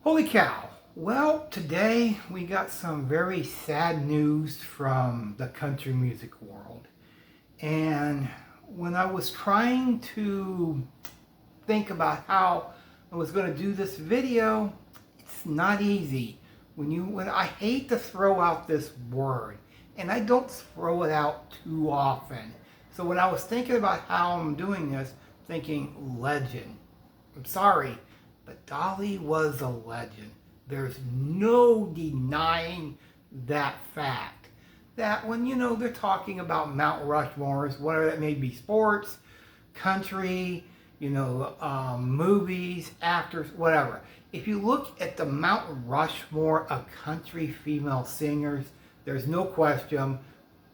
Holy cow. Well, today we got some very sad news from the country music world. And when I was trying to think about how I was going to do this video, it's not easy. When I hate to throw out this word, and I don't throw it out too often. So when I was thinking about how I'm doing this, thinking legend. I'm sorry, but Dolly was a legend. There's no denying that fact. That when, they're talking about Mount Rushmores, whatever that may be, sports, country, movies, actors, whatever. If you look at the Mount Rushmore of country female singers, there's no question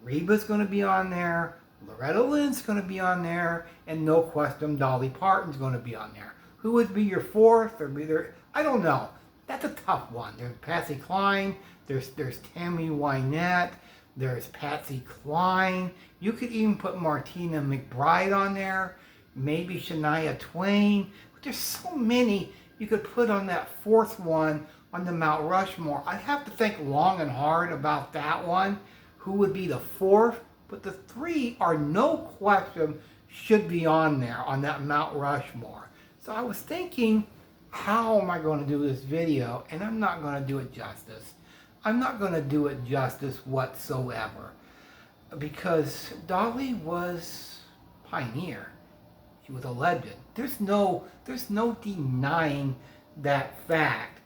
Reba's going to be on there, Loretta Lynn's going to be on there, and no question Dolly Parton's going to be on there. Who would be your fourth or be there? I don't know. That's a tough one. There's Patsy Cline, there's Tammy Wynette, there's Patsy Cline. You could even put Martina McBride on there, maybe Shania Twain. But there's so many you could put on that fourth one on the Mount Rushmore. I'd have to think long and hard about that one. Who would be the fourth? But the three are no question should be on there on that Mount Rushmore. So I was thinking, how am I going to do this video? And I'm not going to do it justice. I'm not going to do it justice whatsoever. Because Dolly was a pioneer. She was a legend. There's no denying that fact.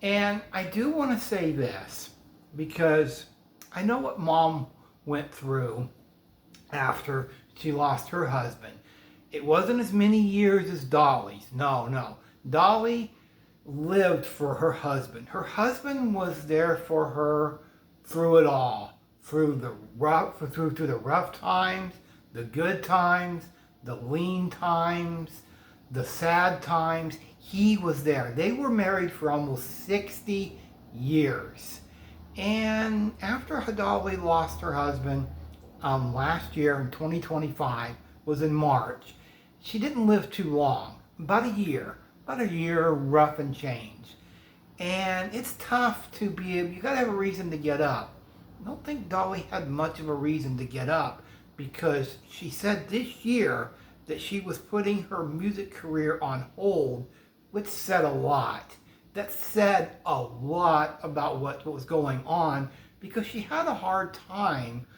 And I do want to say this, because I know what Mom went through after she lost her husband. It wasn't as many years as Dolly's. No. Dolly lived for her husband. Her husband was there for her through it all. Through the rough times, the good times, the lean times, the sad times. He was there. They were married for almost 60 years. And after Dolly lost her husband last year in 2025, was in March, she didn't live too long, about a year, rough and change. And it's tough to be able, you gotta have a reason to get up. I don't think Dolly had much of a reason to get up, because she said this year that she was putting her music career on hold, which said a lot. That said a lot about what was going on, because she had a hard time.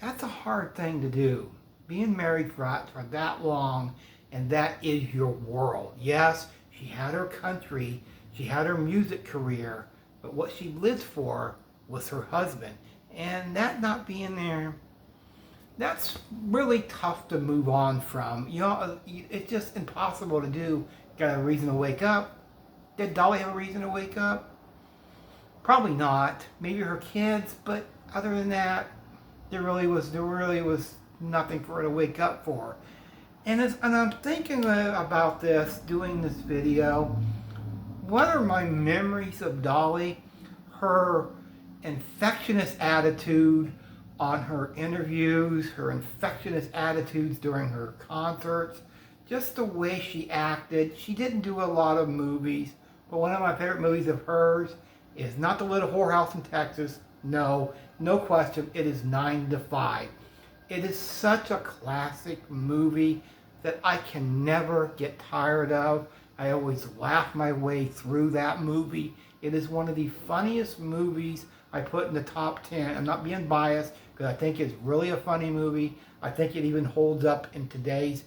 That's a hard thing to do. Being married for that long, and that is your world. Yes, she had her country, she had her music career, but what she lived for was her husband. And that not being there, that's really tough to move on from. It's just impossible to do. Got a reason to wake up. Did Dolly have a reason to wake up? Probably not. Maybe her kids, but other than that, there really was nothing for her to wake up for. And I'm thinking about this, doing this video. What are my memories of Dolly? Her infectious attitude on her interviews, her infectious attitudes during her concerts, just the way she acted. She didn't do a lot of movies, but one of my favorite movies of hers is not The Little Whorehouse in Texas. No question, it is 9 to 5. It is such a classic movie that I can never get tired of. I always laugh my way through that movie. It is one of the funniest movies I put in the top 10. I'm not being biased, because I think it's really a funny movie. I think it even holds up in today's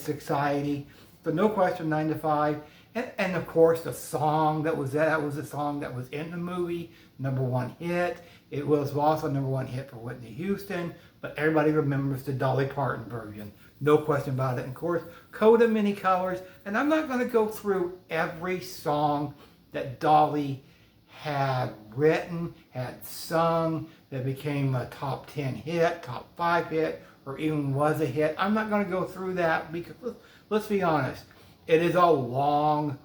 society. So no question, 9 to 5. And of course, the song that was the song that was in the movie, #1 hit. It was also #1 hit for Whitney Houston, but everybody remembers the Dolly Parton version. No question about it. And of course, Coda Many Colors. And I'm not going to go through every song that Dolly had written, had sung, that became a top 10 hit, top 5 hit, or even was a hit. I'm not going to go through that, because let's be honest, it is a long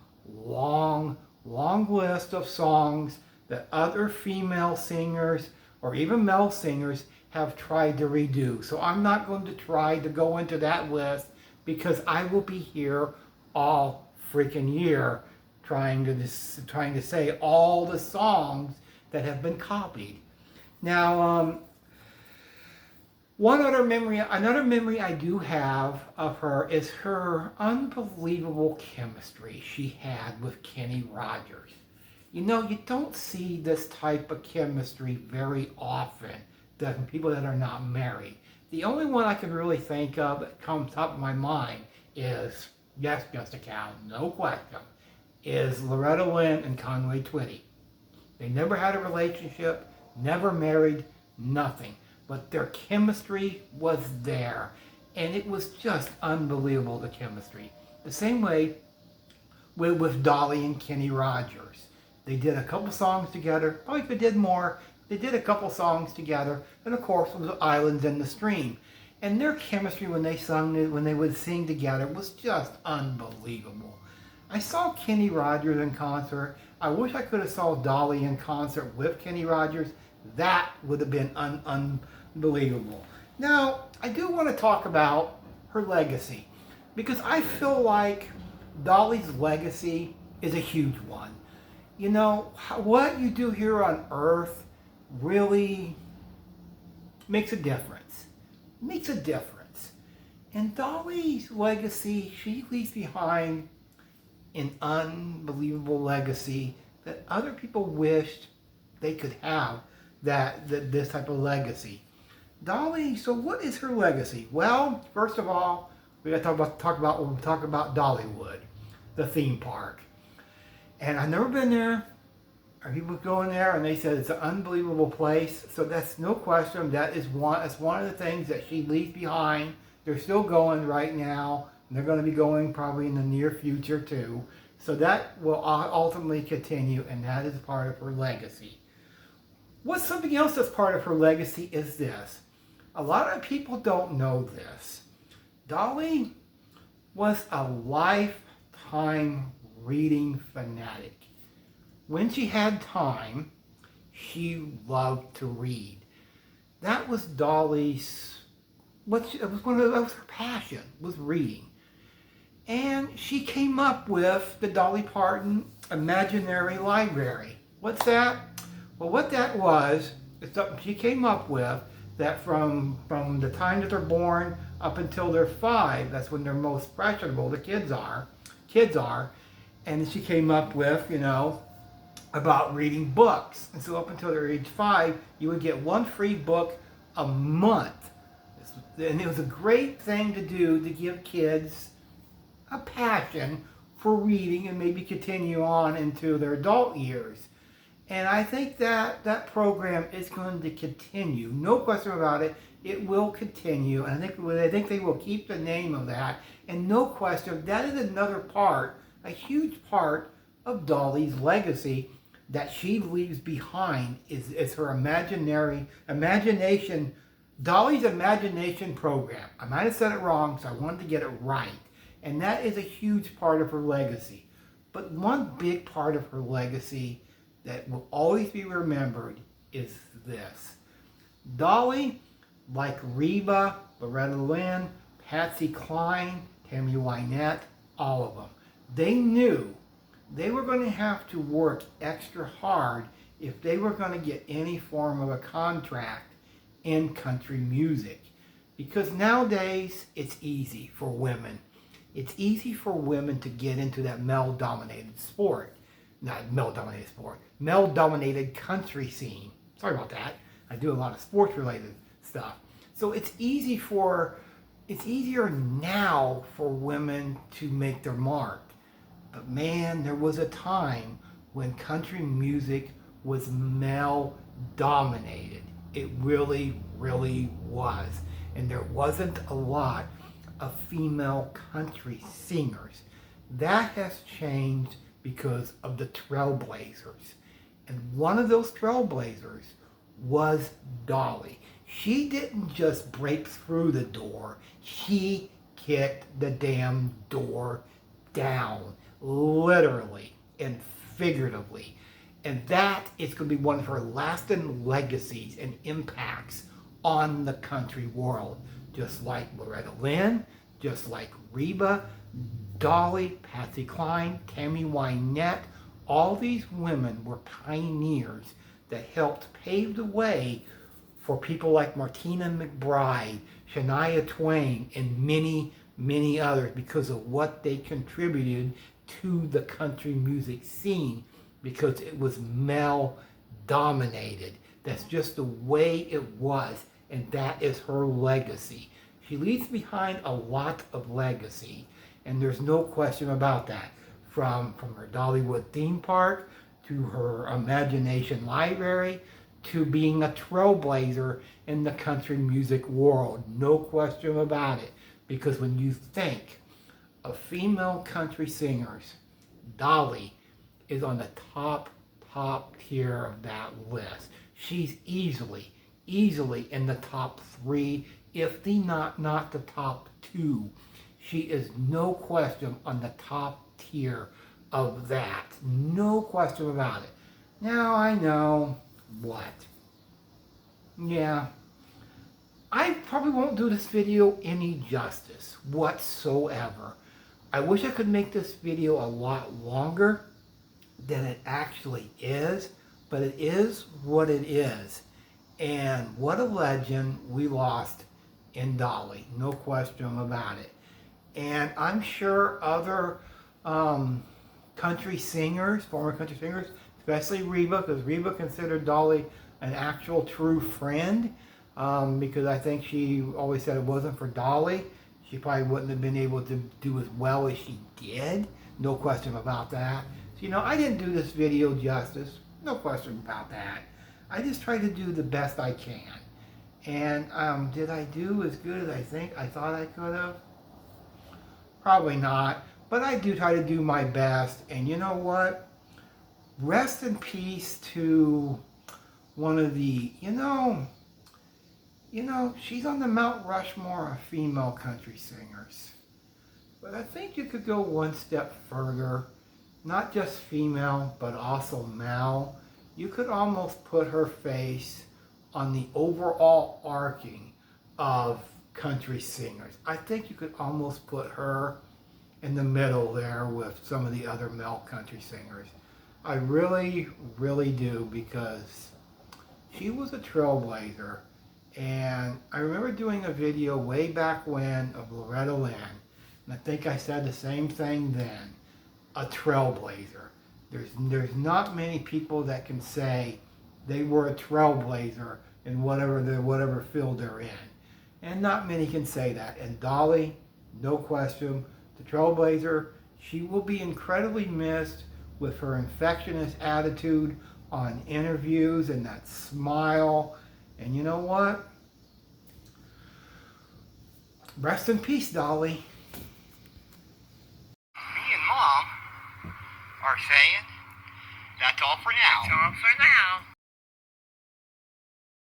list of songs that other female singers or even male singers have tried to redo. So I'm not going to try to go into that list, because I will be here all freaking year trying to say all the songs that have been copied. Now, another memory I do have of her is her unbelievable chemistry she had with Kenny Rogers. You know, you don't see this type of chemistry very often from people that are not married. The only one I can really think of that comes up in my mind is, yes, just a cow, no question, is Loretta Lynn and Conway Twitty. They never had a relationship, never married, nothing. But their chemistry was there. And it was just unbelievable, the chemistry. The same way with Dolly and Kenny Rogers. They did a couple songs together. Probably if they did more, they did a couple songs together. And of course, it was Islands in the Stream. And their chemistry when they would sing together was just unbelievable. I saw Kenny Rogers in concert. I wish I could have saw Dolly in concert with Kenny Rogers. That would have been unbelievable. Now, I do want to talk about her legacy because I feel like Dolly's legacy is a huge one. You know, what you do here on Earth really makes a difference. Makes a difference. And Dolly's legacy, she leaves behind an unbelievable legacy that other people wished they could have this type of legacy. Dolly, so what is her legacy? Well, first of all, we got to talk about Dollywood, the theme park. And I've never been there. People go in there and they said it's an unbelievable place. So that's no question. That's one of the things that she leaves behind. They're still going right now. And they're going to be going probably in the near future too. So that will ultimately continue, and that is part of her legacy. What's something else that's part of her legacy is this. A lot of people don't know this. Dolly was a lifetime reading fanatic. When she had time, she loved to read. That was Dolly's, that was her passion, was reading. And she came up with the Dolly Parton Imaginary Library. What's that? Well, what that was, is something she came up with that from the time that they're born up until they're 5, that's when they're most impressionable, the kids are. And she came up with, about reading books. And so up until they're age 5, you would get one free book a month. And it was a great thing to do to give kids a passion for reading and maybe continue on into their adult years. And I think that program is going to continue. No question about it. It will continue. And I think they will keep the name of that. And no question, that is another part, a huge part of Dolly's legacy that she leaves behind is her imagination, Dolly's imagination program. I might have said it wrong, so I wanted to get it right. And that is a huge part of her legacy. But one big part of her legacy that will always be remembered is this. Dolly, like Reba, Loretta Lynn, Patsy Cline, Tammy Wynette, all of them, they knew they were going to have to work extra hard if they were going to get any form of a contract in country music. Because nowadays, it's easy for women. It's easy for women to get into that male-dominated sport. Not male-dominated sport, male-dominated country scene. Sorry about that. I do a lot of sports-related stuff. So it's easier now for women to make their mark. But man, there was a time when country music was male-dominated. It really, really was. And there wasn't a lot of female country singers. That has changed because of the trailblazers. And one of those trailblazers was Dolly. She didn't just break through the door. She kicked the damn door down, literally and figuratively. And that is going to be one of her lasting legacies and impacts on the country world. Just like Loretta Lynn, just like Reba, Dolly, Patsy Cline, Tammy Wynette, all these women were pioneers that helped pave the way for people like Martina McBride, Shania Twain, and many, many others because of what they contributed to the country music scene, because it was male dominated. That's just the way it was, and that is her legacy. She leaves behind a lot of legacy, and there's no question about that. From her Dollywood theme park, to her Imagination Library, to being a trailblazer in the country music world. No question about it. Because when you think of female country singers, Dolly is on the top tier of that list. She's easily in the top 3, if not the top 2. She is no question on the top tier of that. No question about it. Now I know what. Yeah. I probably won't do this video any justice whatsoever. I wish I could make this video a lot longer than it actually is, but it is what it is. And what a legend we lost in Dolly. No question about it. And I'm sure other country singers, former country singers, especially Reba, because Reba considered Dolly an actual true friend, because I think she always said it wasn't for Dolly, she probably wouldn't have been able to do as well as she did. No question about that. So, I didn't do this video justice. No question about that. I just tried to do the best I can. And did I do as good as I thought I could have? Probably not. But I do try to do my best. And you know what? Rest in peace to one of the, she's on the Mount Rushmore of female country singers. But I think you could go one step further. Not just female, but also male. You could almost put her face on the overall arcing of country singers. I think you could almost put her in the middle there with some of the other male country singers. I really, really do, because she was a trailblazer. And I remember doing a video way back when of Loretta Lynn, and I think I said the same thing then. A trailblazer. There's not many people that can say they were a trailblazer in whatever field they're in. And not many can say that. And Dolly, no question, the trailblazer, she will be incredibly missed with her infectious attitude on interviews and that smile. And you know what? Rest in peace, Dolly. Me and Mom are saying that's all for now. That's all for now.